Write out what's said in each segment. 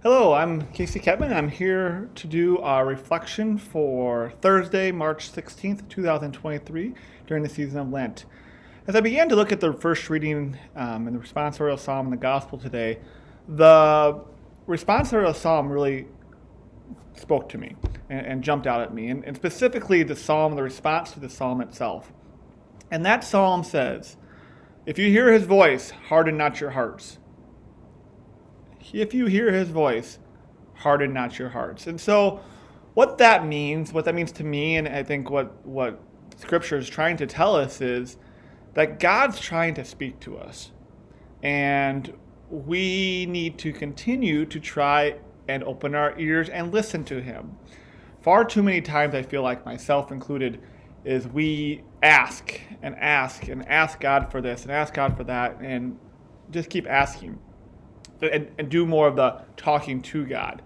Hello, I'm Casey Ketman. I'm here to do our reflection for Thursday, March 16th, 2023, during the season of Lent. As I began to look at the first reading in the responsorial psalm in the gospel today, the responsorial psalm really spoke to me and jumped out at me, and specifically the response to the psalm itself. And that psalm says, "If you hear his voice, harden not your hearts." If you hear his voice, harden not your hearts. And so what that means to me, and I think what scripture is trying to tell us is that God's trying to speak to us. And we need to continue to try and open our ears and listen to him. Far too many times, I feel like myself included, is we ask and ask and ask God for this and ask God for that and just keep asking. And do more of the talking to God.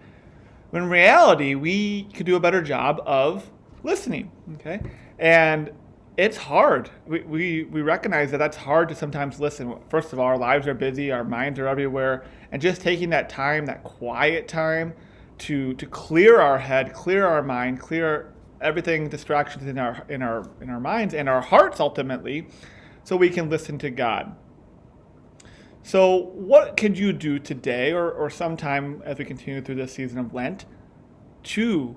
When in reality, we could do a better job of listening, okay? And it's hard. We recognize that that's hard to sometimes listen. First of all, our lives are busy, our minds are everywhere, and just taking that time, that quiet time, to clear our head, clear our mind, clear everything, distractions in our minds and our hearts ultimately, so we can listen to God. So what could you do today or sometime as we continue through this season of Lent to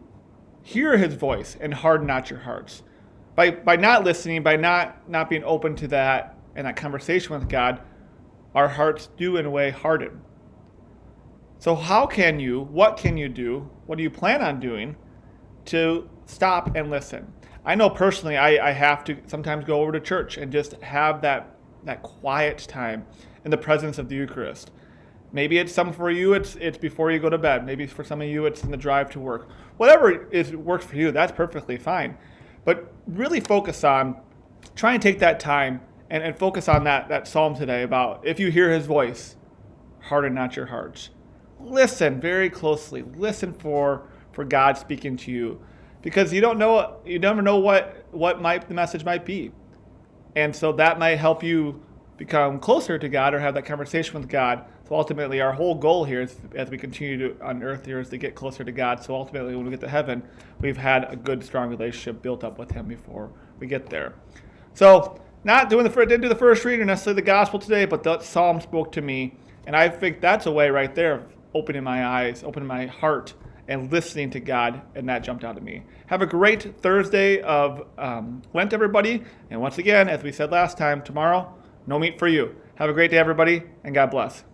hear his voice and harden not your hearts? By not listening, by not being open to that and that conversation with God, our hearts do in a way harden. So what can you do, what do you plan on doing to stop and listen? I know personally I have to sometimes go over to church and just have that quiet time in the presence of the Eucharist. Maybe it's some for you, it's before you go to bed. Maybe for some of you, it's in the drive to work. Whatever works for you, that's perfectly fine. But really focus on, try and take that time and focus on that psalm today about if you hear his voice, harden not your hearts. Listen very closely. Listen for God speaking to you. Because you never know what the message might be. And so that might help you become closer to God or have that conversation with God. So ultimately, our whole goal here is, as we continue on earth here, is to get closer to God. So ultimately, when we get to heaven, we've had a good, strong relationship built up with him before we get there. So didn't do the first reading, necessarily the gospel today, but that psalm spoke to me. And I think that's a way right there of opening my eyes, opening my heart, and listening to God, and that jumped out at me. Have a great Thursday of Lent, everybody. And once again, as we said last time, tomorrow, no meat for you. Have a great day, everybody, and God bless.